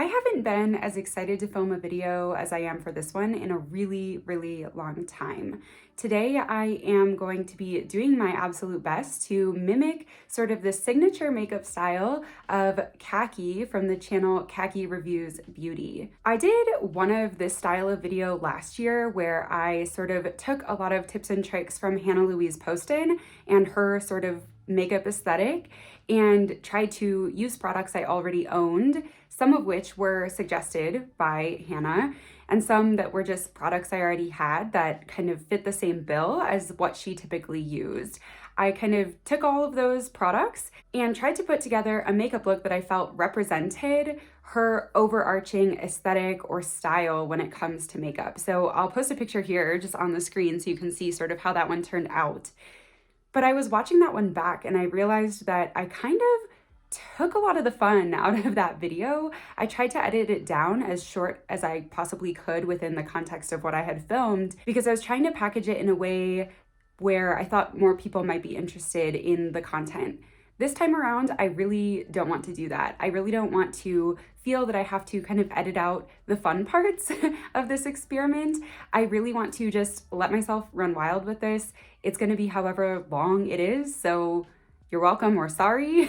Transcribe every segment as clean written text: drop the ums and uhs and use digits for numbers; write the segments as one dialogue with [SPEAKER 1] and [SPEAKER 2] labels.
[SPEAKER 1] I haven't been as excited to film a video as I am for this one in a really long time. Today, I am going to be doing my absolute best to mimic sort of the signature makeup style of Kackie from the channel Kackie Reviews Beauty. I did one of this style of video last year where I sort of took a lot of tips and tricks from Hannah Louise Poston and her sort of makeup aesthetic and tried to use products I already owned, some of which were suggested by Hannah, and some that were just products I already had that kind of fit the same bill as what she typically used. I kind of took all of those products and tried to put together a makeup look that I felt represented her overarching aesthetic or style when it comes to makeup. So I'll post a picture here just on the screen so you can see sort of how that one turned out. But I was watching that one back and I realized that I kind of took a lot of the fun out of that video. I tried to edit it down as short as I possibly could within the context of what I had filmed because I was trying to package it in a way where I thought more people might be interested in the content. This time around, I really don't want to do that. I really don't want to feel that I have to kind of edit out the fun parts of this experiment. I really want to just let myself run wild with this. It's gonna be however long it is, so you're welcome or sorry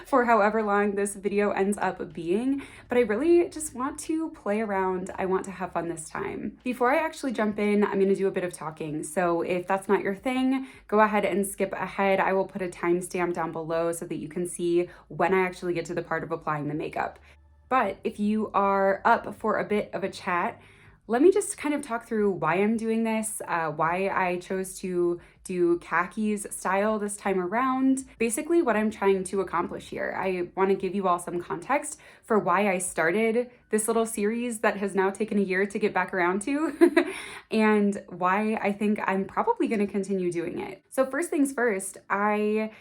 [SPEAKER 1] for however long this video ends up being, but I really just want to play around. I want to have fun this time. Before I actually jump in, I'm gonna do a bit of talking. So if that's not your thing, go ahead and skip ahead. I will put a timestamp down below so that you can see when I actually get to the part of applying the makeup. But if you are up for a bit of a chat, let me just kind of talk through why I'm doing this, why I chose to do Kackie's style this time around, basically what I'm trying to accomplish here. I want to give you all some context for why I started this little series that has now taken a year to get back around to, and why I think I'm probably going to continue doing it. So first things first, I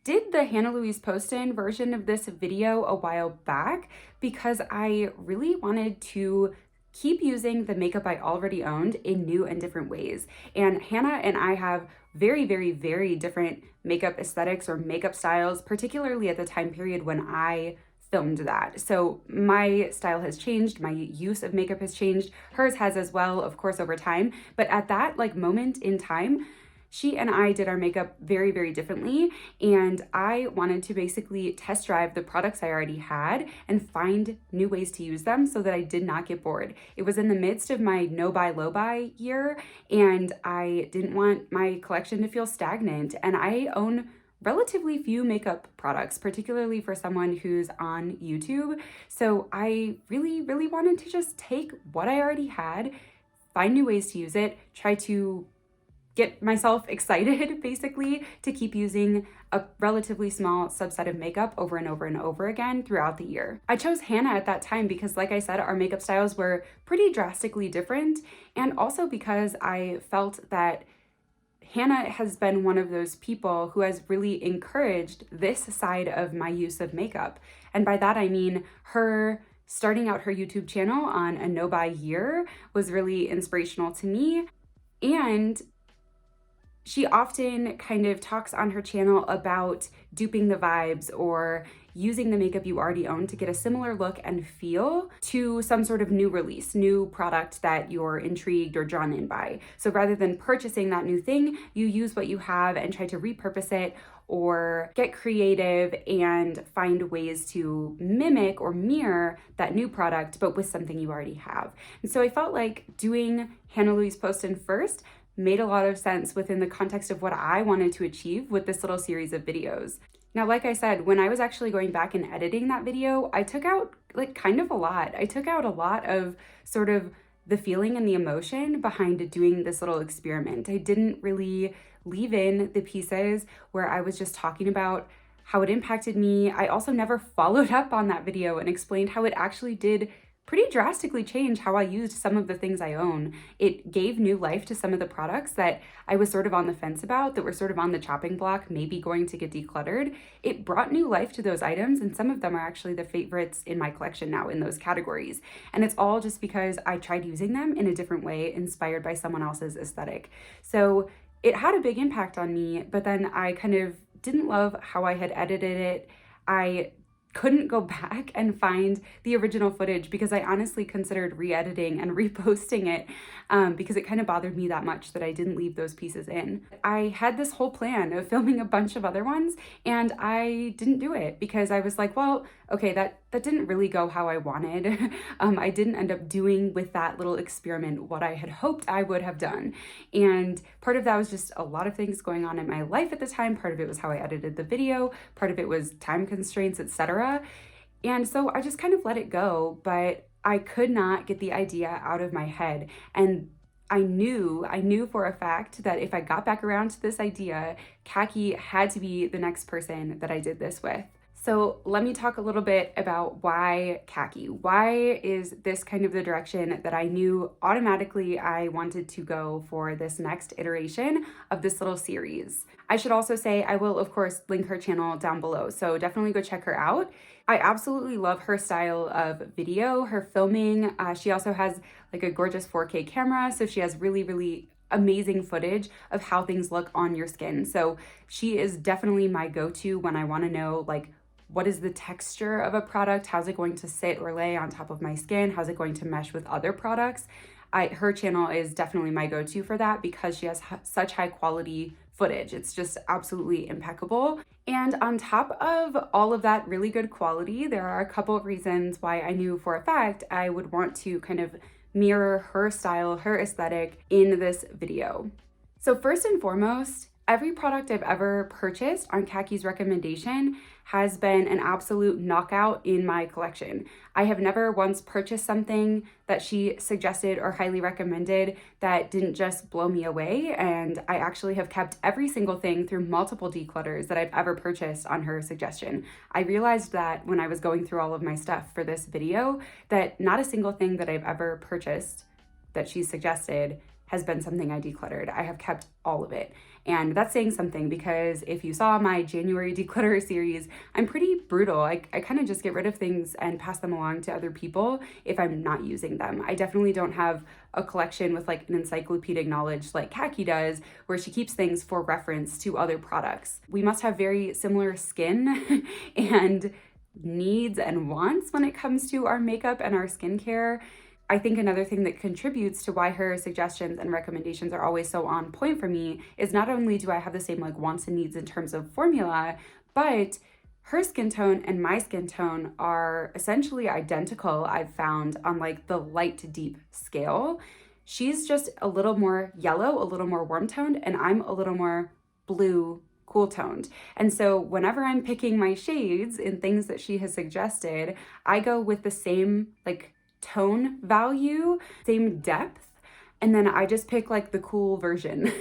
[SPEAKER 1] did the Hannah Louise Poston version of this video a while back because I really wanted to keep using the makeup I already owned in new and different ways. And Hannah and I have very different makeup aesthetics or makeup styles, particularly at the time period when I filmed that. So my style has changed, my use of makeup has changed, hers has as well, of course, over time. But at that moment in time, she and I did our makeup very differently, and I wanted to basically test drive the products I already had and find new ways to use them so that I did not get bored. It was in the midst of my no buy, low buy year, and I didn't want my collection to feel stagnant, and I own relatively few makeup products, particularly for someone who's on YouTube. So I really wanted to just take what I already had, find new ways to use it, try to get myself excited basically to keep using a relatively small subset of makeup over and over again throughout the year. I chose Hannah at that time because, like I said, our makeup styles were pretty drastically different, and also because I felt that Hannah has been one of those people who has really encouraged this side of my use of makeup. And by that I mean her starting out her YouTube channel on a no buy year was really inspirational to me. And she often kind of talks on her channel about duping the vibes or using the makeup you already own to get a similar look and feel to some sort of new release, new product that you're intrigued or drawn in by. So rather than purchasing that new thing, you use what you have and try to repurpose it or get creative and find ways to mimic or mirror that new product, but with something you already have. And so I felt like doing Hannah Louise Poston first made a lot of sense within the context of what I wanted to achieve with this little series of videos. Now, like I said, when I was actually going back and editing that video, I took out kind of a lot. I took out a lot of sort of the feeling and the emotion behind doing this little experiment. I didn't really leave in the pieces where I was just talking about how it impacted me. I also never followed up on that video and explained how it actually did pretty drastically change how I used some of the things I own. It gave new life to some of the products that I was sort of on the fence about, that were sort of on the chopping block, maybe going to get decluttered. It brought new life to those items, and some of them are actually the favorites in my collection now in those categories. And it's all just because I tried using them in a different way, inspired by someone else's aesthetic. So it had a big impact on me, but then I kind of didn't love how I had edited it. I couldn't go back and find the original footage because I honestly considered re-editing and reposting it because it kind of bothered me that much that I didn't leave those pieces in. I had this whole plan of filming a bunch of other ones and I didn't do it because I was like, well, okay, that didn't really go how I wanted. I didn't end up doing with that little experiment what I had hoped I would have done. And part of that was just a lot of things going on in my life at the time. Part of it was how I edited the video. Part of it was time constraints, etc. And so I just kind of let it go, but I could not get the idea out of my head. And I knew for a fact that if I got back around to this idea, Kackie had to be the next person that I did this with. So let me talk a little bit about why Kackie. Why is this kind of the direction that I knew automatically I wanted to go for this next iteration of this little series? I should also say I will, of course, link her channel down below, so definitely go check her out. I absolutely love her style of video, her filming. She also has like a gorgeous 4K camera, so she has really amazing footage of how things look on your skin. So she is definitely my go-to when I want to know, like, what is the texture of a product? How's it going to sit or lay on top of my skin? How's it going to mesh with other products? Her channel is definitely my go-to for that because she has such high quality footage. It's just absolutely impeccable. And on top of all of that really good quality, there are a couple of reasons why I knew for a fact I would want to kind of mirror her style, her aesthetic in this video. So first and foremost, every product I've ever purchased on Kackie's recommendation has been an absolute knockout in my collection. I have never once purchased something that she suggested or highly recommended that didn't just blow me away, and I actually have kept every single thing through multiple declutters that I've ever purchased on her suggestion. I realized that when I was going through all of my stuff for this video, that not a single thing that I've ever purchased that she suggested has been something I decluttered. I have kept all of it. And that's saying something because if you saw my January declutter series, I'm pretty brutal. I kind of just get rid of things and pass them along to other people if I'm not using them. I definitely don't have a collection with like an encyclopedic knowledge like Kackie does, where she keeps things for reference to other products. We must have very similar skin and needs and wants when it comes to our makeup and our skincare. I think another thing that contributes to why her suggestions and recommendations are always so on point for me is not only do I have the same like wants and needs in terms of formula, but her skin tone and my skin tone are essentially identical, I've found, on like the light to deep scale. She's just a little more yellow, a little more warm toned, and I'm a little more blue, cool toned. And so whenever I'm picking my shades in things that she has suggested, I go with the same like tone value, same depth, and then I just pick like the cool version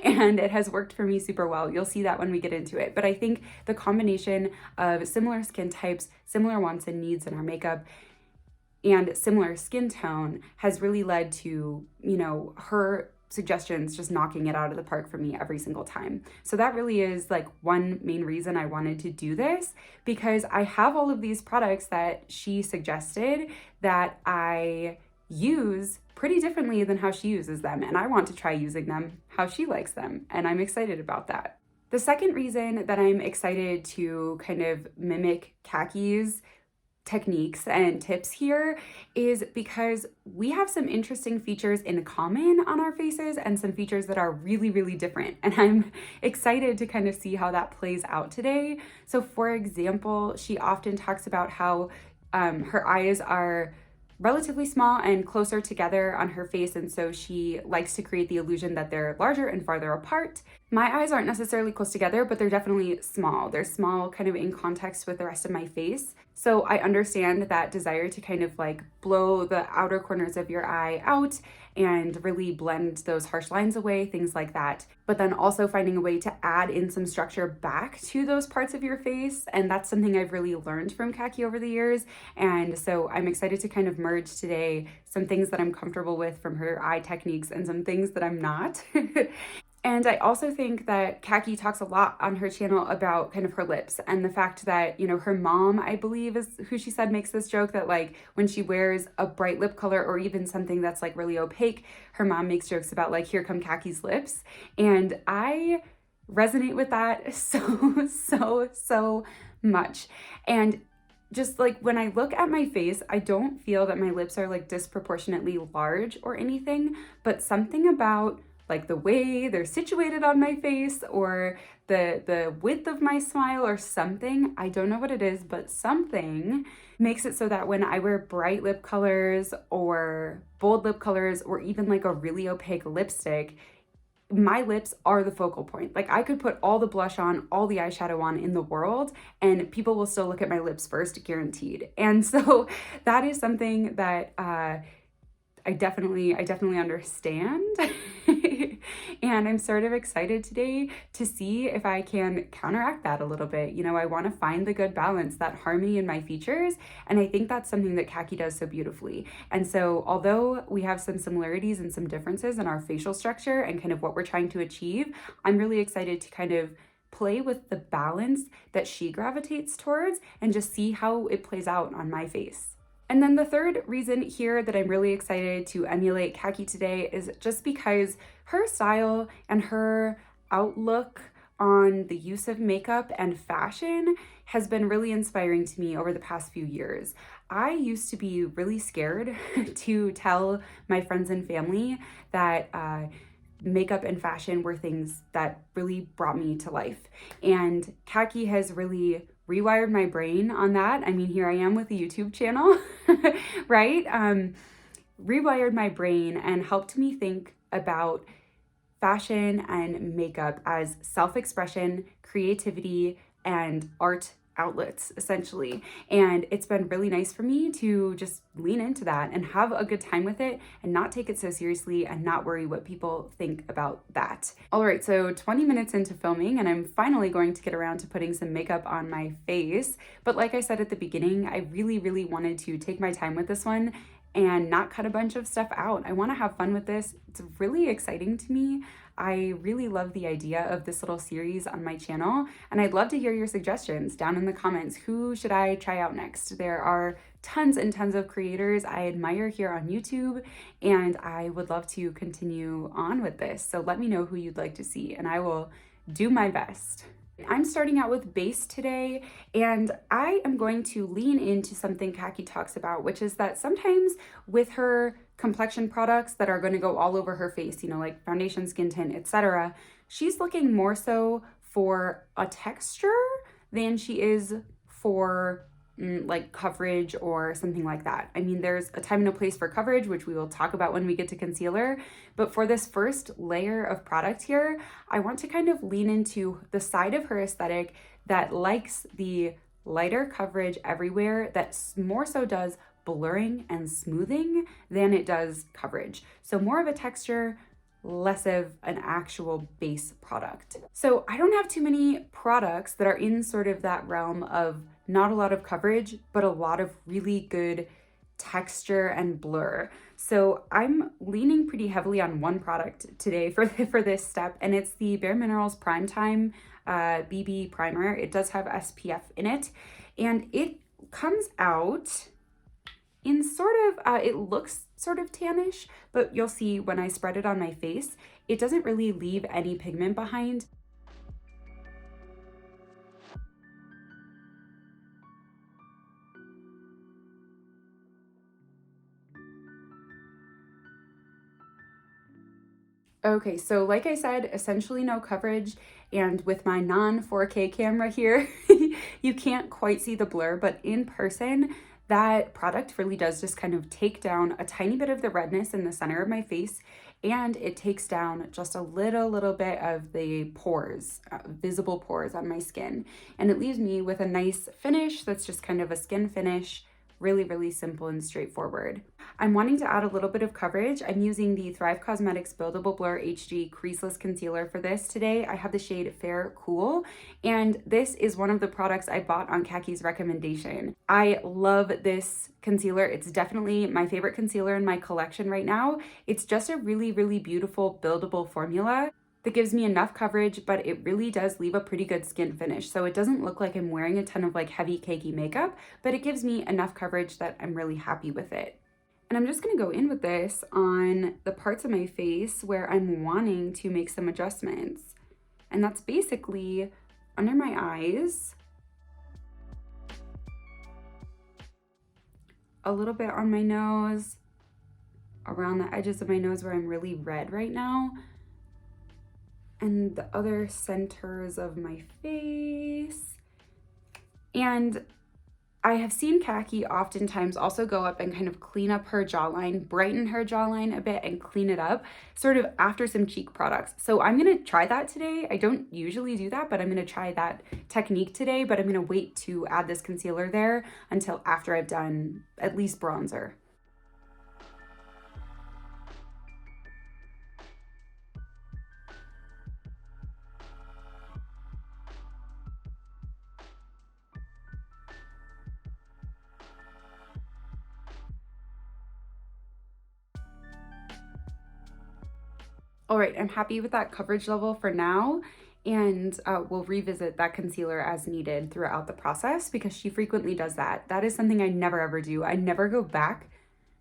[SPEAKER 1] and it has worked for me super well. You'll see that when we get into it. But I think the combination of similar skin types, similar wants and needs in our makeup, and similar skin tone has really led to, you know, her suggestions just knocking it out of the park for me every single time. So that really is like one main reason I wanted to do this, because I have all of these products that she suggested that I use pretty differently than how she uses them, and I want to try using them how she likes them, and I'm excited about that. The second reason that I'm excited to kind of mimic Kackie's techniques and tips here is because we have some interesting features in common on our faces and some features that are really different, and I'm excited to kind of see how that plays out today. So for example, she often talks about how her eyes are relatively small and closer together on her face, and so she likes to create the illusion that they're larger and farther apart. My eyes aren't necessarily close together, but they're definitely small. They're small kind of in context with the rest of my face. So I understand that desire to kind of like blow the outer corners of your eye out and really blend those harsh lines away, things like that. But then also finding a way to add in some structure back to those parts of your face. And that's something I've really learned from Kackie over the years. And so I'm excited to kind of merge today some things that I'm comfortable with from her eye techniques and some things that I'm not. And I also think that Kackie talks a lot on her channel about kind of her lips and the fact that, you know, her mom, I believe, is who she said makes this joke that like when she wears a bright lip color or even something that's like really opaque, her mom makes jokes about like, here come Kackie's lips. And I resonate with that so much. And just like when I look at my face, I don't feel that my lips are like disproportionately large or anything, but something about like the way they're situated on my face or the width of my smile or something, I don't know what it is, but something makes it so that when I wear bright lip colors or bold lip colors or even like a really opaque lipstick, my lips are the focal point. Like I could put all the blush on, all the eyeshadow on in the world, and people will still look at my lips first, guaranteed. And so that is something that I definitely understand. And I'm sort of excited today to see if I can counteract that a little bit. You know, I want to find the good balance, that harmony in my features. And I think that's something that Kackie does so beautifully. And so although we have some similarities and some differences in our facial structure and kind of what we're trying to achieve, I'm really excited to kind of play with the balance that she gravitates towards and just see how it plays out on my face. And then the third reason here that I'm really excited to emulate Kackie today is just because her style and her outlook on the use of makeup and fashion has been really inspiring to me over the past few years. I used to be really scared to tell my friends and family that makeup and fashion were things that really brought me to life. And Kackie has really rewired my brain on that. I mean, here I am with a YouTube channel, right? Rewired my brain and helped me think about fashion and makeup as self-expression, creativity, and art outlets, essentially. And it's been really nice for me to just lean into that and have a good time with it and not take it so seriously and not worry what people think about that. All right, so 20 minutes into filming and I'm finally going to get around to putting some makeup on my face. But like I said at the beginning, I really wanted to take my time with this one and not cut a bunch of stuff out. I want to have fun with this. It's really exciting to me. I really love the idea of this little series on my channel, and I'd love to hear your suggestions down in the comments. Who should I try out next? There are tons and tons of creators I admire here on YouTube, and I would love to continue on with this. So let me know who you'd like to see, and I will do my best. I'm starting out with base today, and I am going to lean into something Kackie talks about, which is that sometimes with her complexion products that are going to go all over her face, you know, like foundation, skin tint, etc., she's looking more so for a texture than she is for like coverage or something like that. I mean, there's a time and a place for coverage, which we will talk about when we get to concealer. But for this first layer of product here, I want to kind of lean into the side of her aesthetic that likes the lighter coverage everywhere, that more so does blurring and smoothing than it does coverage. So more of a texture, less of an actual base product. So I don't have too many products that are in sort of that realm of not a lot of coverage, but a lot of really good texture and blur. So I'm leaning pretty heavily on one product today for this step, and it's the bareMinerals Primetime BB Primer. It does have SPF in it, and it comes out in sort of, it looks sort of tannish, but you'll see when I spread it on my face, it doesn't really leave any pigment behind. Okay, so like I said, essentially no coverage, and with my non-4K camera here, you can't quite see the blur, but in person, that product really does just kind of take down a tiny bit of the redness in the center of my face, and it takes down just a little bit of the pores, visible pores on my skin, and it leaves me with a nice finish that's just kind of a skin finish, really simple and straightforward. I'm wanting to add a little bit of coverage. I'm using the Thrive Cosmetics Buildable Blur HD Creaseless Concealer for this today. I have the shade Fair Cool, and this is one of the products I bought on Kackie's recommendation. I love this concealer. It's definitely my favorite concealer in my collection right now. It's just a really beautiful buildable formula that gives me enough coverage, but it really does leave a pretty good skin finish. So it doesn't look like I'm wearing a ton of like heavy cakey makeup, but it gives me enough coverage that I'm really happy with it. And I'm just gonna go in with this on the parts of my face where I'm wanting to make some adjustments. And that's basically under my eyes, a little bit on my nose, around the edges of my nose where I'm really red right now, and the other centers of my face. And I have seen Kackie oftentimes also go up and kind of clean up her jawline, brighten her jawline a bit and clean it up sort of after some cheek products. So I'm gonna try that today. I don't usually do that, but I'm gonna try that technique today, but I'm gonna wait to add this concealer there until after I've done at least bronzer. All right, I'm happy with that coverage level for now, and we'll revisit that concealer as needed throughout the process because she frequently does that. That is something I never ever do. I never go back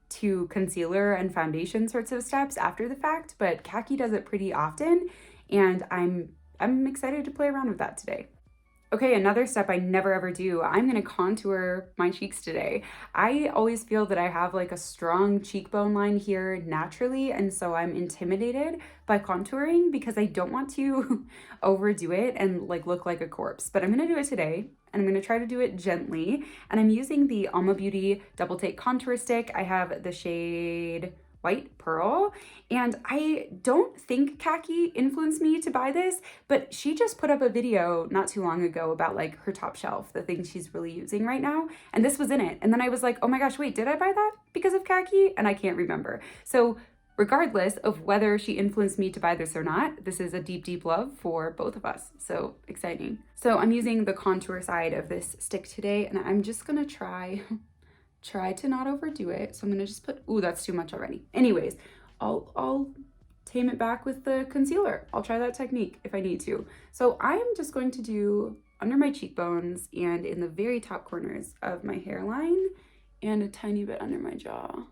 [SPEAKER 1] to concealer and foundation sorts of steps after the fact, but Kackie does it pretty often, and I'm excited to play around with that today. Okay, another step I never ever do. I'm gonna contour my cheeks today. I always feel that I have like a strong cheekbone line here naturally, and so I'm intimidated by contouring because I don't want to overdo it and like look like a corpse. But I'm gonna do it today, and I'm gonna try to do it gently. And I'm using the Alma Beauty Double Take Contour Stick. I have the shade White Pearl, and I don't think Kackie influenced me to buy this, but she just put up a video not too long ago about like her top shelf, the things she's really using right now, and this was in it. And then I was like, oh my gosh, wait, did I buy that because of Kackie? And I can't remember. So regardless of whether she influenced me to buy this or not, this is a deep, deep love for both of us. So exciting. So I'm using the contour side of this stick today, and I'm just gonna try to not overdo it. So I'm gonna just put, ooh, that's too much already. Anyways, I'll tame it back with the concealer. I'll try that technique if I need to. So I am just going to do under my cheekbones and in the very top corners of my hairline and a tiny bit under my jaw.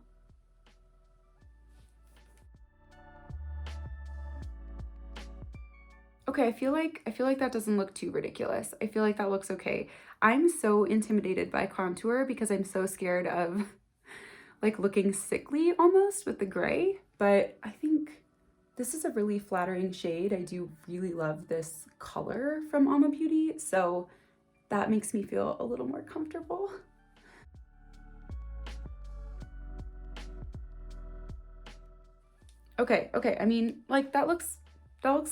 [SPEAKER 1] Okay, I feel like that doesn't look too ridiculous. I feel like that looks okay. I'm so intimidated by contour because I'm so scared of like looking sickly almost with the gray, but I think this is a really flattering shade. I do really love this color from Alma Beauty, so that makes me feel a little more comfortable. Okay, I mean, like that looks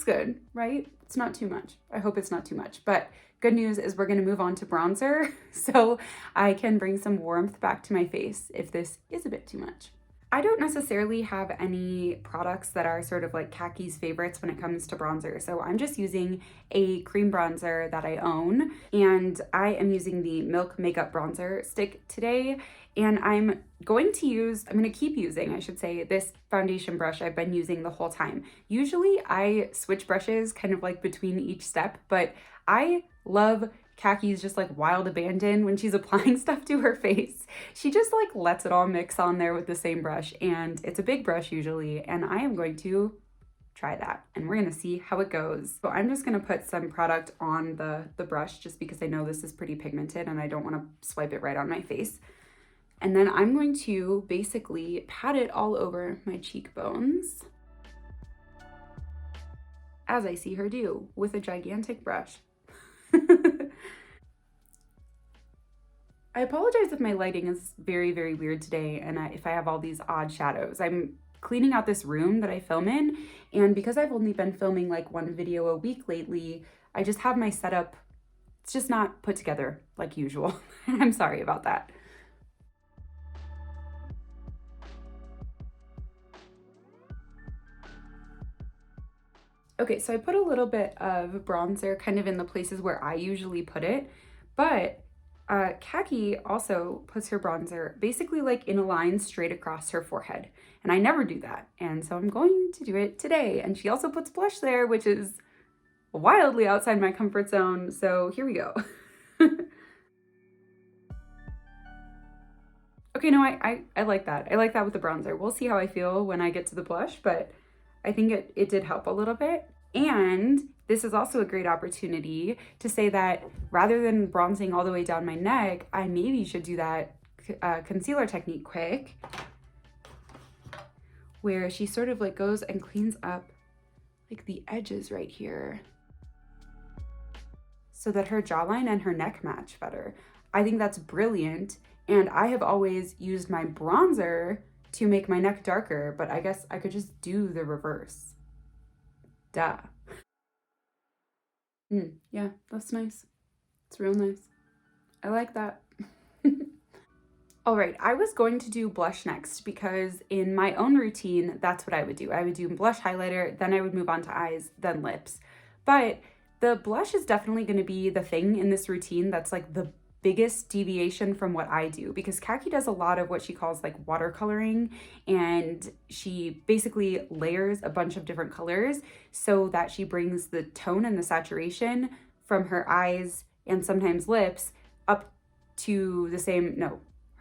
[SPEAKER 1] good, right? It's not too much. I hope it's not too much, but good news is we're gonna move on to bronzer so I can bring some warmth back to my face if this is a bit too much. I don't necessarily have any products that are sort of like Kackie's favorites when it comes to bronzer. So I'm just using a cream bronzer that I own, and I am using the Milk Makeup Bronzer Stick today. And I'm going to keep using, I should say, this foundation brush I've been using the whole time. Usually I switch brushes kind of like between each step, but I love Kackie's just like wild abandon when she's applying stuff to her face. She just like lets it all mix on there with the same brush, and it's a big brush usually, and I am going to try that and we're gonna see how it goes. So I'm just gonna put some product on the brush just because I know this is pretty pigmented and I don't wanna swipe it right on my face. And then I'm going to basically pat it all over my cheekbones, as I see her do with a gigantic brush. I apologize if my lighting is very, very weird today and if I have all these odd shadows. I'm cleaning out this room that I film in, and because I've only been filming like one video a week lately, I just have my setup, it's just not put together like usual. I'm sorry about that. Okay, so I put a little bit of bronzer kind of in the places where I usually put it, but Kackie also puts her bronzer basically like in a line straight across her forehead, and I never do that, and so I'm going to do it today. And she also puts blush there, which is wildly outside my comfort zone, so here we go. Okay, no, I like that. I like that with the bronzer. We'll see how I feel when I get to the blush, but I think it did help a little bit. And this is also a great opportunity to say that rather than bronzing all the way down my neck, I maybe should do that concealer technique quick, where she sort of like goes and cleans up like the edges right here so that her jawline and her neck match better. I think that's brilliant. And I have always used my bronzer to make my neck darker, but I guess I could just do the reverse. Duh. Yeah, that's nice. It's real nice. I like that. All right, I was going to do blush next because in my own routine, that's what I would do. I would do blush, highlighter, then I would move on to eyes, then lips. But the blush is definitely going to be the thing in this routine that's like the biggest deviation from what I do, because Kackie does a lot of what she calls like watercoloring, and she basically layers a bunch of different colors so that she brings the tone and the saturation from her eyes and sometimes lips up to the same,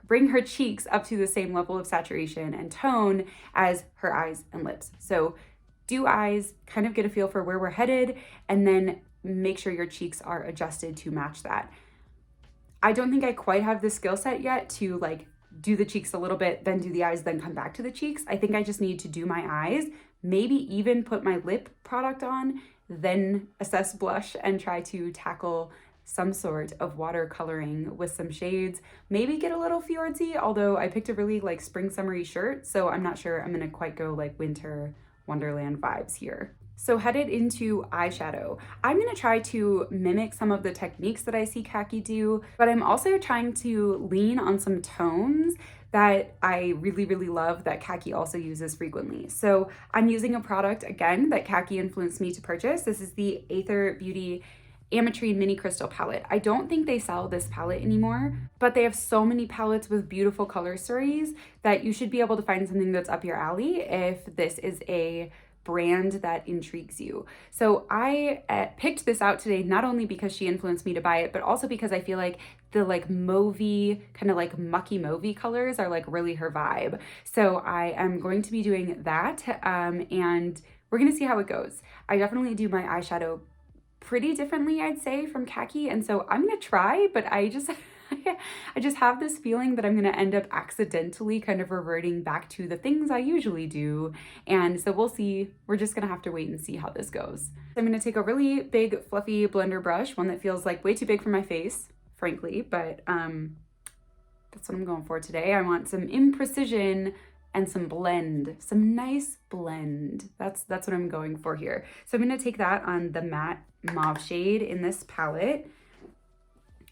[SPEAKER 1] bring her cheeks up to the same level of saturation and tone as her eyes and lips. So do eyes, kind of get a feel for where we're headed, and then make sure your cheeks are adjusted to match that. I don't think I quite have the skill set yet to like do the cheeks a little bit, then do the eyes, then come back to the cheeks. I think I just need to do my eyes, maybe even put my lip product on, then assess blush and try to tackle some sort of watercoloring with some shades, maybe get a little fjordsy, although I picked a really like spring summery shirt, so I'm not sure I'm gonna quite go like winter wonderland vibes here. So headed into eyeshadow, I'm gonna try to mimic some of the techniques that I see Kackie do, but I'm also trying to lean on some tones that I really, really love that Kackie also uses frequently. So I'm using a product, again, that Kackie influenced me to purchase. This is the Athr Beauty Ametrine Mini Crystal palette. I don't think they sell this palette anymore, but they have so many palettes with beautiful color stories that you should be able to find something that's up your alley if this is a brand that intrigues you. So I picked this out today not only because she influenced me to buy it, but also because I feel like the like mauvey, kind of like mucky mauvey colors are like really her vibe. So I am going to be doing that, and we're gonna see how it goes. I definitely do my eyeshadow pretty differently, I'd say, from Kackie, and so I'm gonna try, but I just have this feeling that I'm gonna end up accidentally kind of reverting back to the things I usually do, and so we'll see. We're just gonna have to wait and see how this goes. I'm gonna take a really big fluffy blender brush, one that feels like way too big for my face, frankly, but that's what I'm going for today. I want some imprecision and some blend, some nice blend. That's what I'm going for here. So I'm gonna take that on the matte mauve shade in this palette,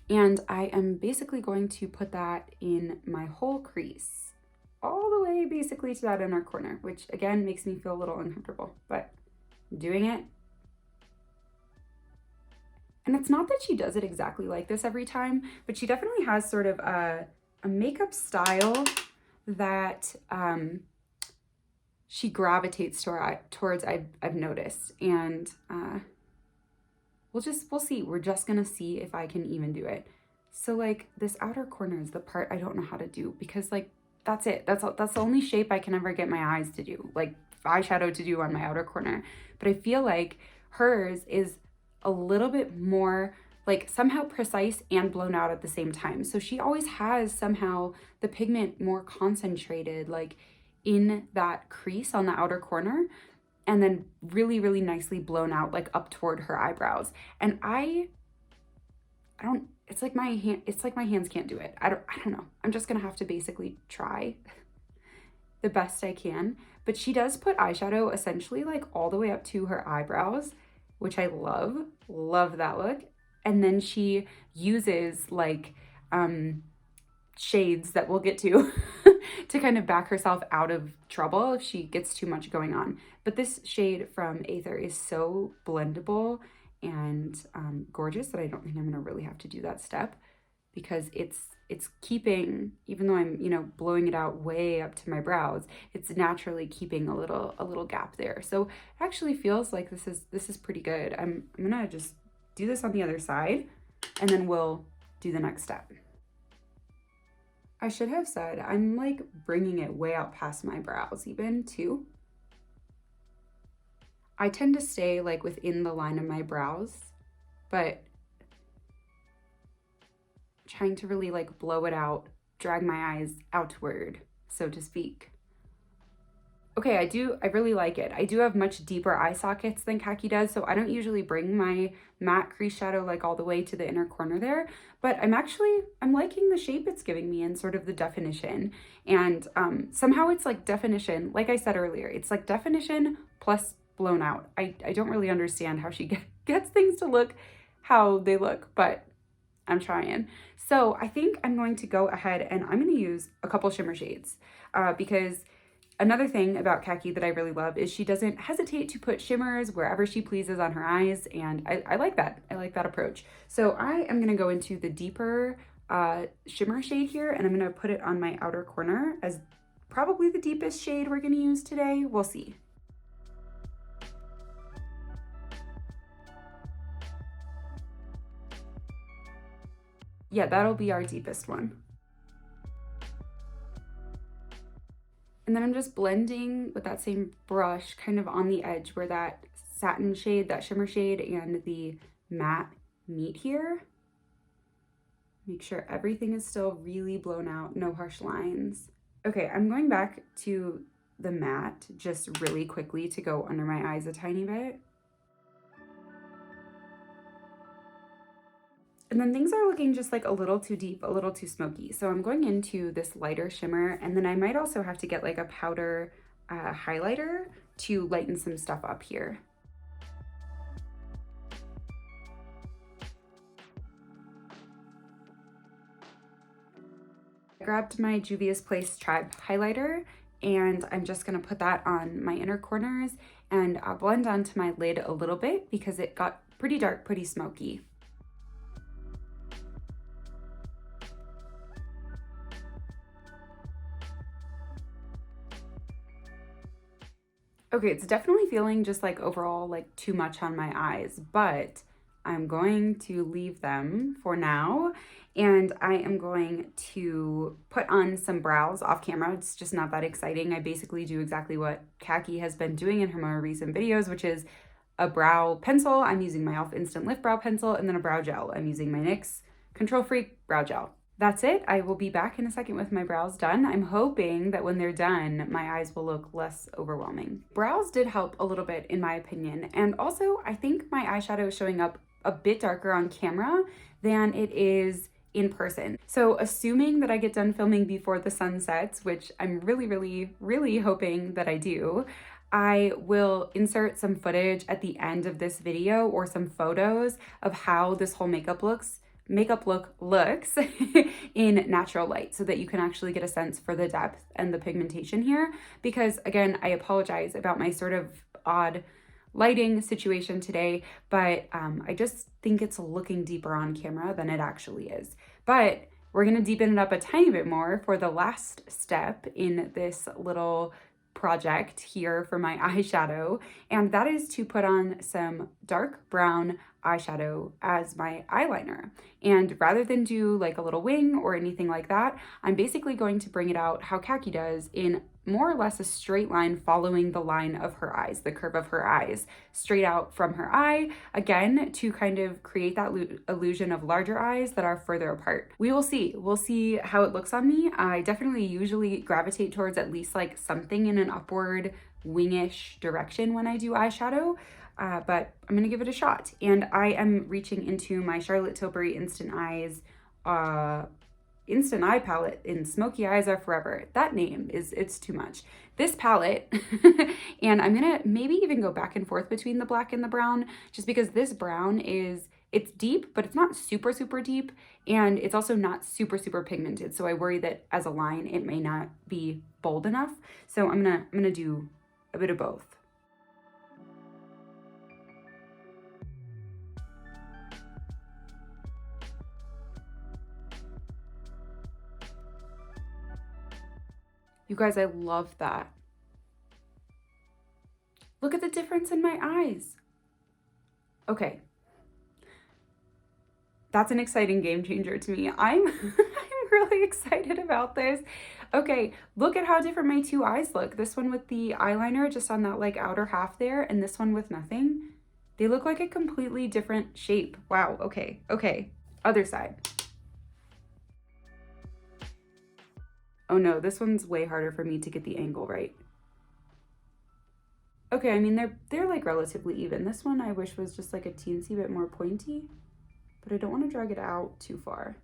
[SPEAKER 1] and I am basically going to put that in my whole crease, all the way basically to that inner corner, which again makes me feel a little uncomfortable, but I'm doing it. And it's not that she does it exactly like this every time, but she definitely has sort of a makeup style that she gravitates towards, I've noticed, and we'll see. We're just gonna see if I can even do it. So like this outer corner is the part I don't know how to do, because like that's it. That's the only shape I can ever get my eyes to do, like eyeshadow to do on my outer corner. But I feel like hers is a little bit more like somehow precise and blown out at the same time. So she always has somehow the pigment more concentrated, like in that crease on the outer corner, and then really, really nicely blown out, like up toward her eyebrows. And I don't, it's like my hands can't do it. I don't know. I'm just gonna have to basically try the best I can. But she does put eyeshadow essentially like all the way up to her eyebrows, which I love that look. And then she uses like shades that we'll get to to kind of back herself out of trouble if she gets too much going on. But this shade from Athr is so blendable and gorgeous that I don't think I'm gonna really have to do that step, because it's keeping, even though I'm, you know, blowing it out way up to my brows, it's naturally keeping a little gap there. So it actually feels like this is pretty good. I'm gonna just do this on the other side, and then we'll do the next step. I should have said I'm like bringing it way out past my brows even too. I tend to stay like within the line of my brows, but trying to really like blow it out drag my eyes outward, so to speak. Okay, I really like it. I do have much deeper eye sockets than Kackie does, so I don't usually bring my matte crease shadow like all the way to the inner corner there, but I'm liking the shape it's giving me and sort of the definition. And somehow it's like definition, like I said earlier, it's like definition plus blown out. I don't really understand how she gets things to look how they look, but I'm trying. So I think I'm going to go ahead and I'm going to use a couple shimmer shades because another thing about Kackie that I really love is she doesn't hesitate to put shimmers wherever she pleases on her eyes, and I like that. I like that approach. So I am going to go into the deeper shimmer shade here, and I'm going to put it on my outer corner as probably the deepest shade we're going to use today. We'll see. Yeah, that'll be our deepest one. And then I'm just blending with that same brush kind of on the edge where that satin shade, that shimmer shade, and the matte meet here. Make sure everything is still really blown out, no harsh lines. Okay, I'm going back to the matte just really quickly to go under my eyes a tiny bit. And then things are looking just like a little too deep, a little too smoky. So I'm going into this lighter shimmer, and then I might also have to get like a powder highlighter to lighten some stuff up here. I grabbed my Juvia's Place Tribe highlighter, and I'm just gonna put that on my inner corners and blend onto my lid a little bit because it got pretty dark, pretty smoky. Okay, it's definitely feeling just like overall like too much on my eyes, but I'm going to leave them for now, and I am going to put on some brows off camera. It's just not that exciting. I basically do exactly what Kackie has been doing in her more recent videos, which is a brow pencil. I'm using my e.l.f. Instant Lift Brow Pencil, and then a brow gel. I'm using my NYX Control Freak Brow Gel. That's it. I will be back in a second with my brows done. I'm hoping that when they're done, my eyes will look less overwhelming. Brows did help a little bit in my opinion. And also I think my eyeshadow is showing up a bit darker on camera than it is in person. So assuming that I get done filming before the sun sets, which I'm really hoping that I do, I will insert some footage at the end of this video or some photos of how this whole makeup look looks in natural light so that you can actually get a sense for the depth and the pigmentation here. Because again, I apologize about my sort of odd lighting situation today, but I just think it's looking deeper on camera than it actually is. But we're gonna deepen it up a tiny bit more for the last step in this little project here for my eyeshadow, and that is to put on some dark brown eyeshadow as my eyeliner. And rather than do like a little wing or anything like that, I'm basically going to bring it out how Kackie does, in more or less a straight line following the line of her eyes, the curve of her eyes, straight out from her eye, again, to kind of create that illusion of larger eyes that are further apart. We will see. We'll see how it looks on me. I definitely usually gravitate towards at least like something in an upward wingish direction when I do eyeshadow, but I'm gonna give it a shot. And I am reaching into my Charlotte Tilbury Instant Eyes Instant Eye Palette in Smoky Eyes Are Forever. That name it's too much. This palette, and I'm gonna maybe even go back and forth between the black and the brown, just because this brown it's deep, but it's not super deep, and it's also not super pigmented. So I worry that as a line, it may not be bold enough. So I'm gonna do a bit of both. You guys, I love that. Look at the difference in my eyes. Okay. That's an exciting game changer to me. I'm really excited about this. Okay, look at how different my two eyes look. This one with the eyeliner just on that like outer half there, and this one with nothing. They look like a completely different shape. Wow, okay. Other side. Oh no, this one's way harder for me to get the angle right. Okay, I mean, they're like relatively even. This one I wish was just like a teensy bit more pointy, but I don't want to drag it out too far.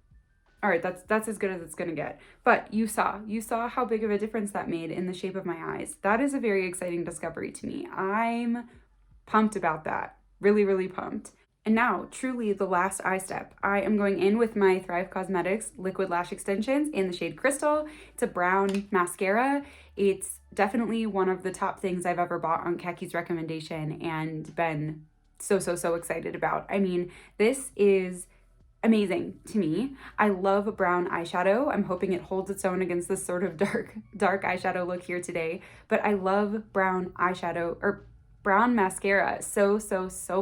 [SPEAKER 1] All right, that's as good as it's gonna get. But you saw how big of a difference that made in the shape of my eyes. That is a very exciting discovery to me. I'm pumped about that. Really, really pumped. And now, truly the last eye step. I am going in with my Thrive Cosmetics Liquid Lash Extensions in the shade Crystal. It's a brown mascara. It's definitely one of the top things I've ever bought on Kackie's recommendation and been so excited about. I mean, this is amazing to me. I love brown eyeshadow. I'm hoping it holds its own against this sort of dark eyeshadow look here today. But I love brown eyeshadow, or brown mascara so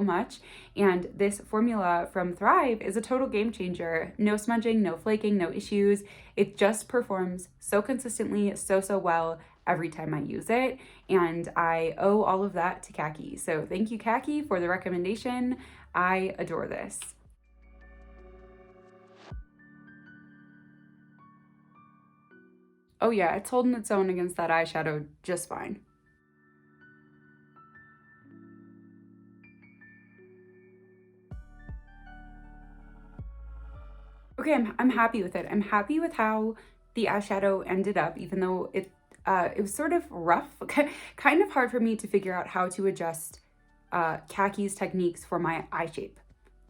[SPEAKER 1] much. And this formula from Thrive is a total game changer. No smudging, no flaking, no issues. It just performs so consistently, so well every time I use it. And I owe all of that to Kackie. So thank you, Kackie, for the recommendation. I adore this. Oh yeah, it's holding its own against that eyeshadow just fine. Okay, I'm happy with it. I'm happy with how the eyeshadow ended up, even though it was sort of rough, kind of hard for me to figure out how to adjust Kackie's techniques for my eye shape.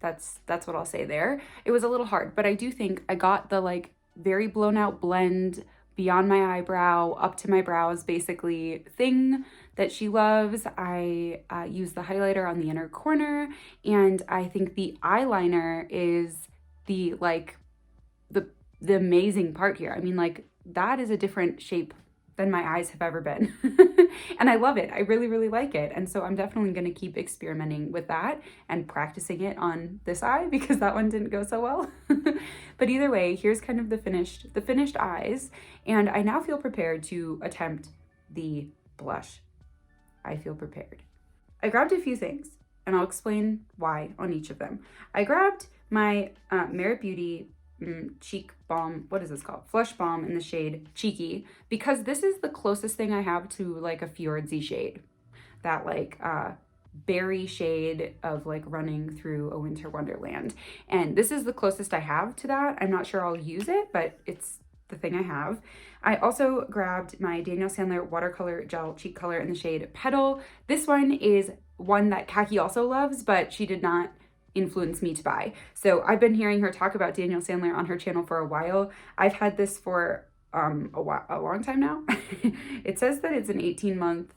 [SPEAKER 1] That's what I'll say there. It was a little hard, but I do think I got the like very blown out blend beyond my eyebrow up to my brows basically thing that she loves. I use the highlighter on the inner corner, and I think the eyeliner is the like the amazing part here. I mean, like, that is a different shape than my eyes have ever been. And I love it. I really like it. And so I'm definitely going to keep experimenting with that and practicing it on this eye because that one didn't go so well. But either way, here's kind of the finished eyes. And I now feel prepared to attempt the blush. I feel prepared. I grabbed a few things and I'll explain why on each of them. I grabbed my Merit Beauty cheek balm, what is this called? Flush balm in the shade Cheeky, because this is the closest thing I have to like a Fiordsy shade. That like berry shade of like running through a winter wonderland. And this is the closest I have to that. I'm not sure I'll use it, but it's the thing I have. I also grabbed my Daniel Sandler watercolor gel cheek color in the shade Petal. This one is one that Kackie also loves, but she did not influence me to buy. So I've been hearing her talk about Daniel Sandler on her channel for a while. I've had this for a long time now. It says that it's an 18-month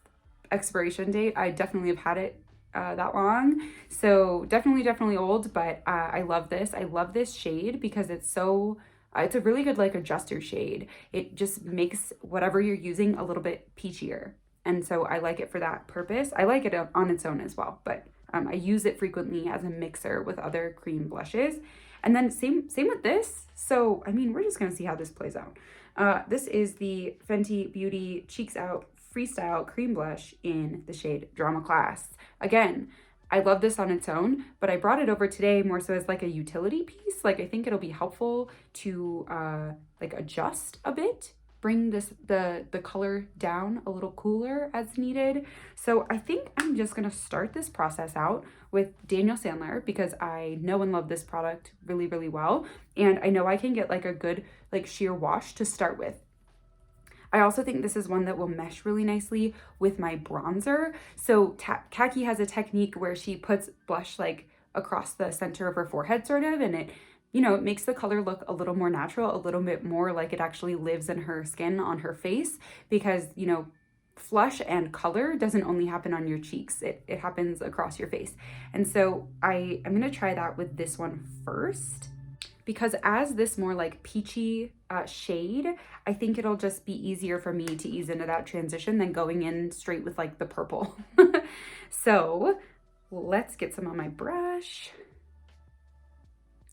[SPEAKER 1] expiration date. I definitely have had it that long. So definitely old, but I love this. I love this shade because it's so, it's a really good like adjuster shade. It just makes whatever you're using a little bit peachier. And so I like it for that purpose. I like it on its own as well, but I use it frequently as a mixer with other cream blushes. And then same with this. So, I mean, we're just gonna see how this plays out. This is the Fenty Beauty Cheeks Out Freestyle Cream Blush in the shade Drama Class. Again, I love this on its own, but I brought it over today more so as like a utility piece. Like I think it'll be helpful to like adjust a bit, bring the color down a little cooler as needed. So I think I'm just gonna start this process out with Daniel Sandler because I know and love this product really well. And I know I can get like a good like sheer wash to start with. I also think this is one that will mesh really nicely with my bronzer. So Kackie has a technique where she puts blush like across the center of her forehead sort of, and it, you know, it makes the color look a little more natural, a little bit more like it actually lives in her skin on her face because, you know, flush and color doesn't only happen on your cheeks, it happens across your face. And so I'm gonna try that with this one first because as this more like peachy shade, I think it'll just be easier for me to ease into that transition than going in straight with like the purple. So let's get some on my brush.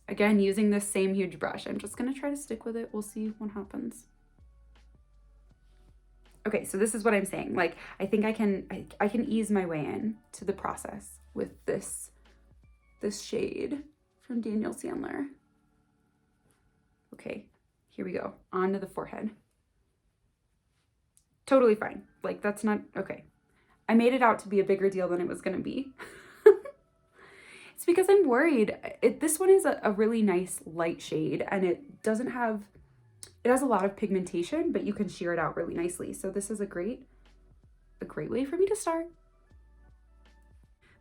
[SPEAKER 1] Again, using this same huge brush. I'm just gonna try to stick with it. We'll see what happens. Okay, so this is what I'm saying. Like, I think I can ease my way in to the process with this shade from Daniel Sandler. Okay, here we go. On to the forehead. Totally fine. Like, that's not, okay. I made it out to be a bigger deal than it was gonna be. It's because I'm worried. This one is a really nice light shade, and it has a lot of pigmentation, but you can sheer it out really nicely. So this is a great way for me to start.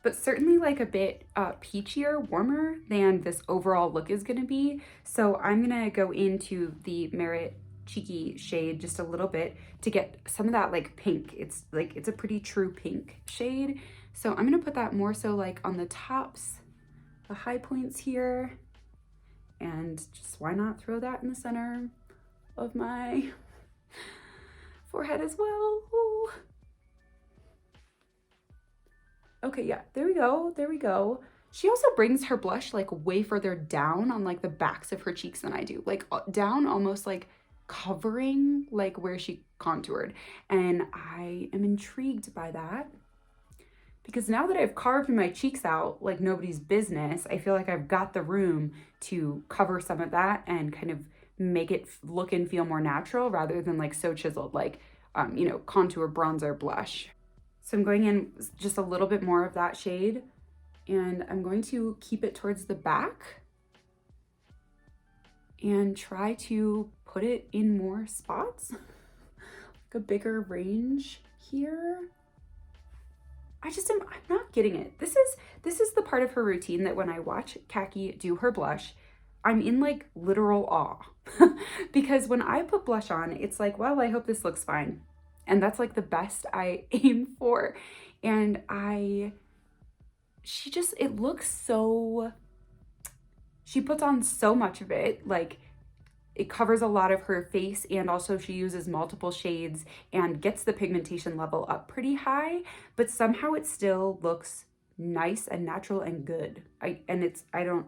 [SPEAKER 1] But certainly like a bit peachier, warmer than this overall look is gonna be. So I'm gonna go into the Merit Cheeky shade just a little bit to get some of that like pink. It's a pretty true pink shade. So I'm gonna put that more so like on the tops, the high points here, and just why not throw that in the center of my forehead as well. Ooh. Okay, yeah, there we go, there we go. She also brings her blush like way further down on like the backs of her cheeks than I do, like down almost like covering like where she contoured. And I am intrigued by that because now that I've carved my cheeks out like nobody's business, I feel like I've got the room to cover some of that and kind of make it look and feel more natural rather than like so chiseled, like, you know, contour, bronzer, blush. So I'm going in just a little bit more of that shade, and I'm going to keep it towards the back and try to put it in more spots, like a bigger range here. I'm not getting it. This is the part of her routine that when I watch Kackie do her blush, I'm in like literal awe because when I put blush on, it's like, well, I hope this looks fine. And that's like the best I aim for. And it looks so, she puts on so much of it. Like it covers a lot of her face, and also she uses multiple shades and gets the pigmentation level up pretty high, but somehow it still looks nice and natural and good. I don't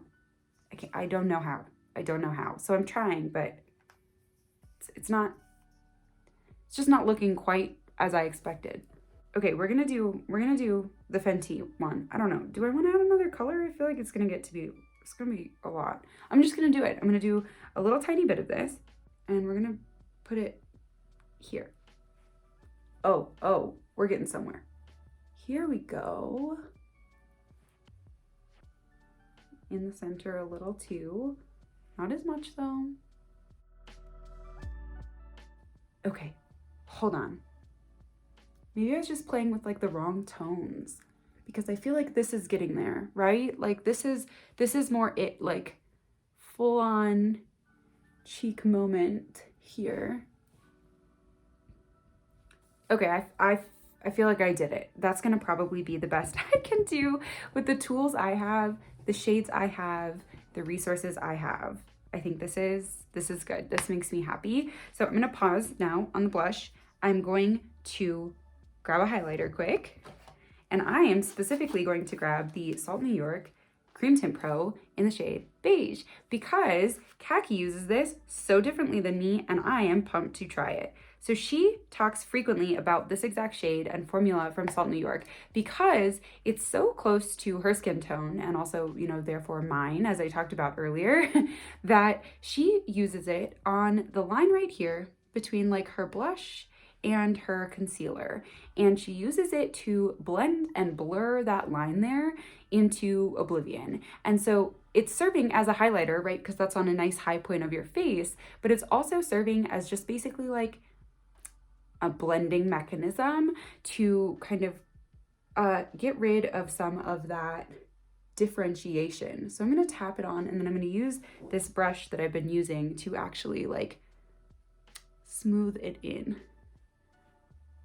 [SPEAKER 1] know how. I don't know how. So I'm trying, but it's just not looking quite as I expected. Okay, we're gonna do the Fenty one. I don't know. Do I want to add another color? I feel like it's gonna be a lot. I'm just gonna do it. I'm gonna do a little tiny bit of this, and we're gonna put it here. Oh, we're getting somewhere. Here we go. In the center a little too. Not as much though. Okay, hold on. Maybe I was just playing with like the wrong tones, because I feel like this is getting there, right? Like this is more it, like full on cheek moment here. Okay, I feel like I did it. That's gonna probably be the best I can do with the tools I have, the shades I have, the resources I have. I think this is good. This makes me happy. So I'm gonna pause now on the blush. I'm going to grab a highlighter quick, and I am specifically going to grab the Salt New York Cream Tint Pro in the shade Beige, because Kackie uses this so differently than me, and I am pumped to try it. So she talks frequently about this exact shade and formula from Salt New York because it's so close to her skin tone, and also, you know, therefore mine, as I talked about earlier, that she uses it on the line right here between like her blush and her concealer, and she uses it to blend and blur that line there into oblivion. And so it's serving as a highlighter, right? Because that's on a nice high point of your face, but it's also serving as just basically like a blending mechanism to kind of get rid of some of that differentiation. So I'm gonna tap it on, and then I'm gonna use this brush that I've been using to actually like smooth it in.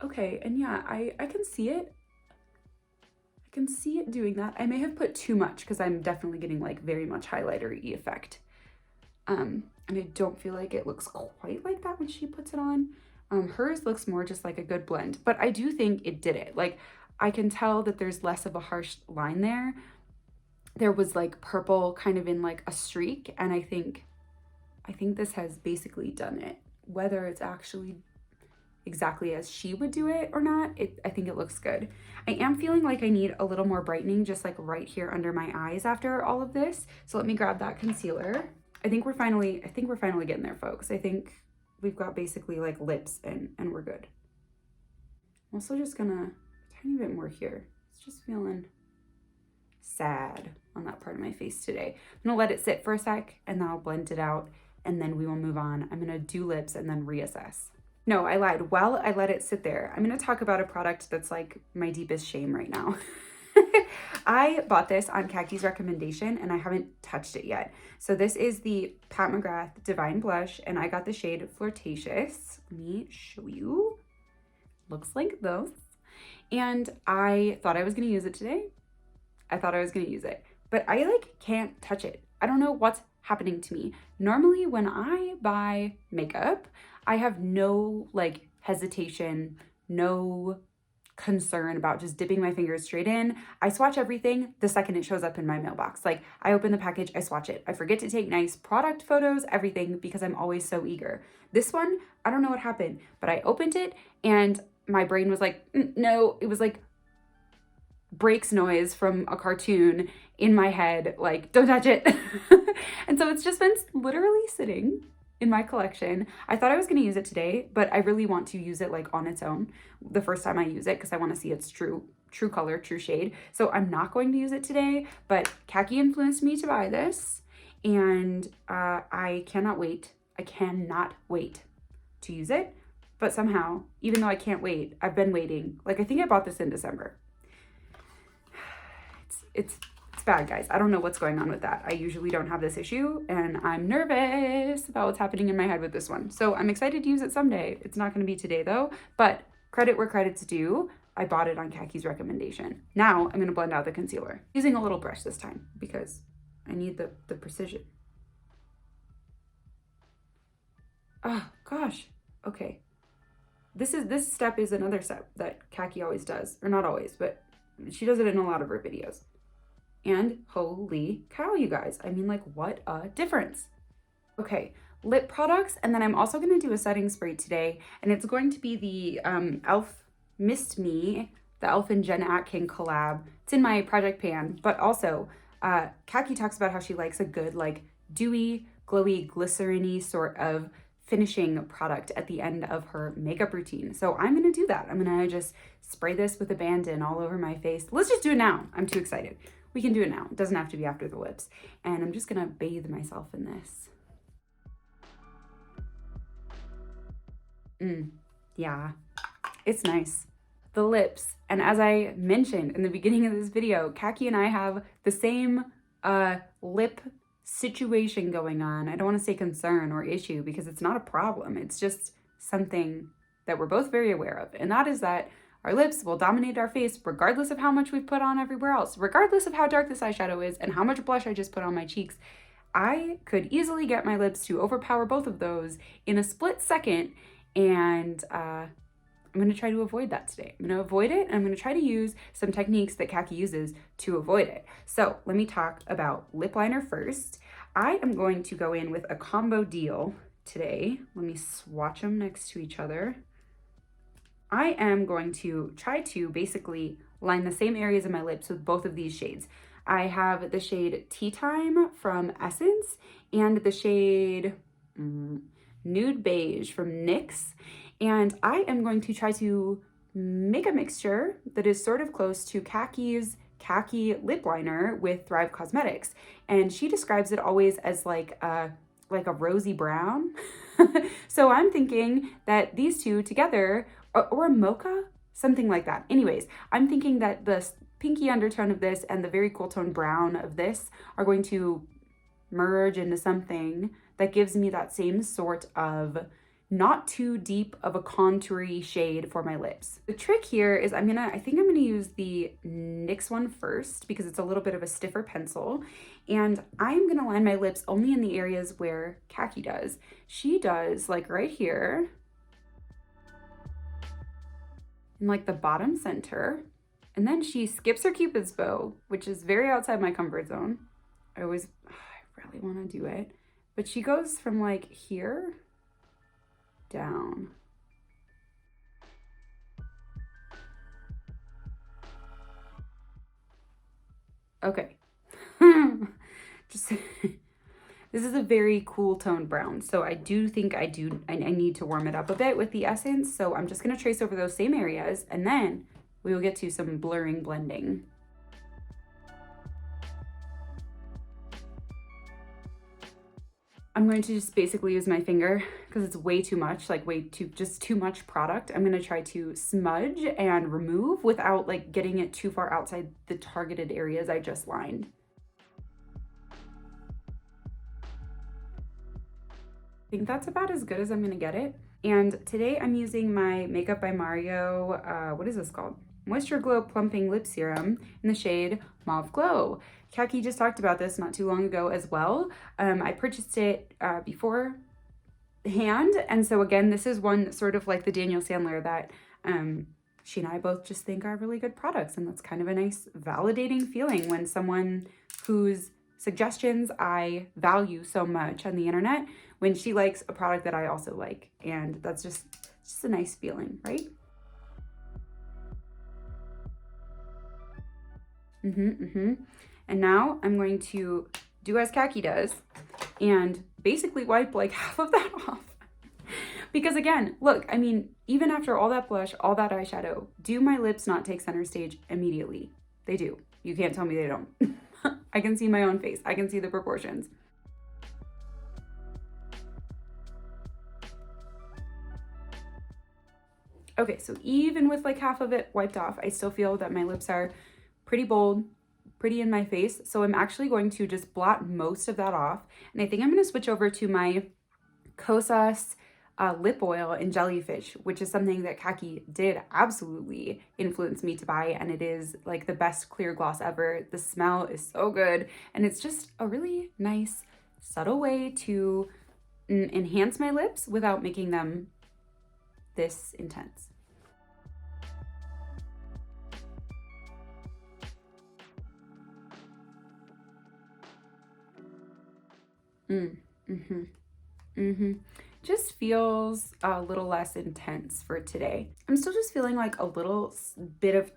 [SPEAKER 1] Okay, and yeah, I can see it. I can see it doing that. I may have put too much because I'm definitely getting like very much highlighter-y effect. And I don't feel like it looks quite like that when she puts it on. Hers looks more just like a good blend, but I do think it did it. Like I can tell that there's less of a harsh line there. There was like purple kind of in like a streak, and I think this has basically done it. Whether it's actually exactly as she would do it or not, I think it looks good. I am feeling like I need a little more brightening just like right here under my eyes after all of this. So let me grab that concealer. I think we're finally getting there, folks. I think we've got basically like lips and we're good. I'm also just gonna, a tiny bit more here. It's just feeling sad on that part of my face today. I'm gonna let it sit for a sec and then I'll blend it out and then we will move on. I'm gonna do lips and then reassess. No, I lied. While I let it sit there, I'm gonna talk about a product that's like my deepest shame right now. I bought this on Kackie's recommendation and I haven't touched it yet. So this is the Pat McGrath Divine Blush and I got the shade Flirtatious. Let me show you. Looks like this. And I thought I was gonna use it today. I thought I was gonna use it, but I like can't touch it. I don't know what's happening to me. Normally when I buy makeup, I have no like hesitation, no concern about just dipping my fingers straight in. I swatch everything the second it shows up in my mailbox. Like I open the package, I swatch it. I forget to take nice product photos, everything, because I'm always so eager. This one, I don't know what happened, but I opened it and my brain was like, no, it was like breaks noise from a cartoon in my head, like, don't touch it. And so it's just been literally sitting in my collection. I thought I was going to use it today, but I really want to use it like on its own the first time I use it because I want to see its true color, true shade. So I'm not going to use it today, but Kackie influenced me to buy this and I cannot wait. I cannot wait to use it. But somehow, even though I can't wait, I've been waiting. Like I think I bought this in December. It's bad, guys. I don't know what's going on with that. I usually don't have this issue and I'm nervous about what's happening in my head with this one. So I'm excited to use it someday. It's not going to be today though, but credit where credit's due. I bought it on Kackie's recommendation. Now I'm going to blend out the concealer using a little brush this time because I need the precision. Oh gosh. Okay. This step is another step that Kackie always does, or not always, but she does it in a lot of her videos. And holy cow, you guys. I mean, like, what a difference. Okay, lip products. And then I'm also going to do a setting spray today. And it's going to be the e.l.f. Mist Me, the e.l.f. and Jen Atkin collab. It's in my project pan. But also, Kackie talks about how she likes a good, like, dewy, glowy, glycerin-y sort of finishing product at the end of her makeup routine. So I'm going to do that. I'm going to just spray this with abandon all over my face. Let's just do it now. I'm too excited. We can do it now. It doesn't have to be after the lips. And I'm just gonna bathe myself in this. Yeah, it's nice. The lips, and as I mentioned in the beginning of this video, Kackie and I have the same lip situation going on. I don't want to say concern or issue because it's not a problem. It's just something that we're both very aware of. And that is that our lips will dominate our face regardless of how much we've put on everywhere else, regardless of how dark this eyeshadow is and how much blush I just put on my cheeks. I could easily get my lips to overpower both of those in a split second, and I'm going to try to avoid that today. I'm going to avoid it, and I'm going to try to use some techniques that Kackie uses to avoid it. So let me talk about lip liner first. I am going to go in with a combo deal today. Let me swatch them next to each other. I am going to try to basically line the same areas of my lips with both of these shades. I have the shade Tea Time from Essence and the shade Nude Beige from NYX. And I am going to try to make a mixture that is sort of close to Kackie's Kackie lip liner with Thrive Cosmetics. And she describes it always as like a rosy brown. So I'm thinking that these two together, or a mocha, something like that. Anyways, I'm thinking that the pinky undertone of this and the very cool tone brown of this are going to merge into something that gives me that same sort of not too deep of a contoury shade for my lips. The trick here is I think I'm gonna use the NYX one first because it's a little bit of a stiffer pencil, and I'm gonna line my lips only in the areas where Kackie does. She does like right here, in like the bottom center, and then she skips her Cupid's bow, which is very outside my comfort zone. I really wanna do it, but she goes from like here down. Okay. Just This is a very cool toned brown, so I do think I need to warm it up a bit with the essence. So I'm just going to trace over those same areas, and then we will get to some blurring blending. I'm going to just basically use my finger because it's way too much, like just too much product. I'm going to try to smudge and remove without like getting it too far outside the targeted areas I just lined. I think that's about as good as I'm going to get it. And today I'm using my Makeup by Mario, what is this called? Moisture Glow Plumping Lip Serum in the shade Mauve Glow. Kackie just talked about this not too long ago as well. I purchased it beforehand, and so again, this is one sort of like the Daniel Sandler that she and I both just think are really good products, and that's kind of a nice validating feeling when someone whose suggestions I value so much on the internet, when she likes a product that I also like, and that's just a nice feeling, right? And now I'm going to do as Kackie does and basically wipe like half of that off. Because again, look, I mean, even after all that blush, all that eyeshadow, do my lips not take center stage immediately? They do. You can't tell me they don't. I can see my own face. I can see the proportions. Okay, so even with like half of it wiped off, I still feel that my lips are pretty bold, pretty in my face. So I'm actually going to just blot most of that off. And I think I'm going to switch over to my Kosas lip oil in Jellyfish, which is something that Kackie did absolutely influence me to buy. And it is like the best clear gloss ever. The smell is so good. And it's just a really nice, subtle way to enhance my lips without making them this intense. Just feels a little less intense for today. I'm still just feeling like a little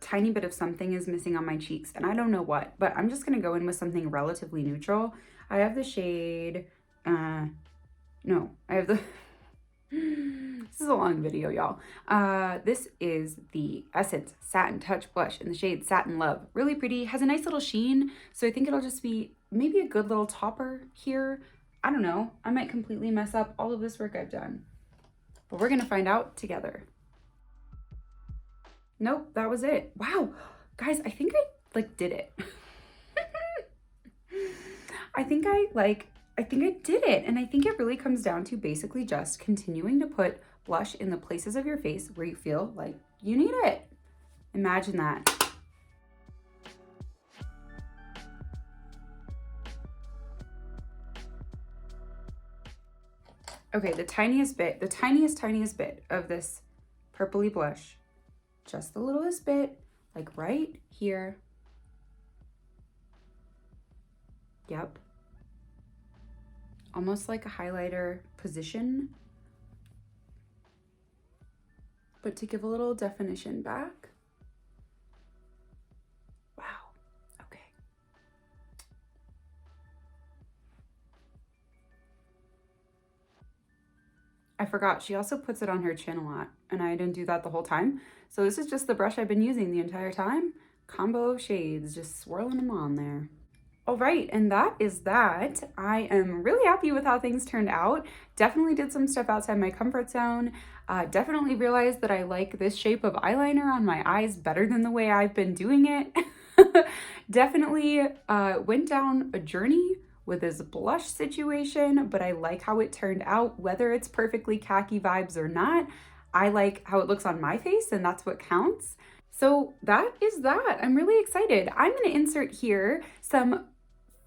[SPEAKER 1] tiny bit of something is missing on my cheeks, and I don't know what, but I'm just gonna go in with something relatively neutral. I have the shade, this is a long video, y'all. This is the Essence Satin Touch Blush in the shade Satin Love. Really pretty, has a nice little sheen, so I think it'll just be maybe a good little topper here. I don't know, I might completely mess up all of this work I've done, but we're gonna find out together. Nope, that was it. Wow, guys, I think I like did it. I think I did it, and I think it really comes down to basically just continuing to put blush in the places of your face where you feel like you need it. Imagine that. Okay, the tiniest bit of this purpley blush, just the littlest bit, like right here. Yep. Almost like a highlighter position, but to give a little definition back. Wow, okay. I forgot, she also puts it on her chin a lot, and I didn't do that the whole time. So this is just the brush I've been using the entire time. Combo of shades, just swirling them on there. All right, and that is that. I am really happy with how things turned out. Definitely did some stuff outside my comfort zone. Definitely realized that I like this shape of eyeliner on my eyes better than the way I've been doing it. Definitely went down a journey with this blush situation, but I like how it turned out, whether it's perfectly Kackie vibes or not. I like how it looks on my face, and that's what counts. So that is that. I'm really excited. I'm going to insert here some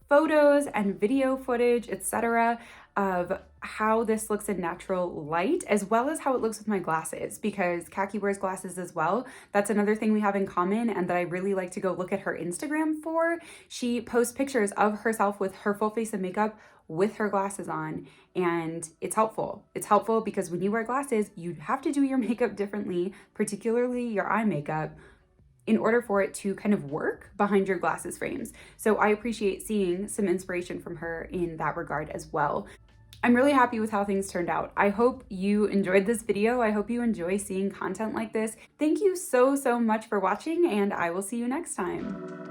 [SPEAKER 1] photos and video footage, etc., of how this looks in natural light, as well as how it looks with my glasses, because Kackie wears glasses as well. That's another thing we have in common, and that I really like to go look at her Instagram for. She posts pictures of herself with her full face of makeup with her glasses on, and it's helpful. It's helpful because when you wear glasses, you have to do your makeup differently, particularly your eye makeup. in order for it to kind of work behind your glasses frames. So I appreciate seeing some inspiration from her in that regard as well. I'm really happy with how things turned out. I hope you enjoyed this video. I hope you enjoy seeing content like this. Thank you so much for watching, and I will see you next time.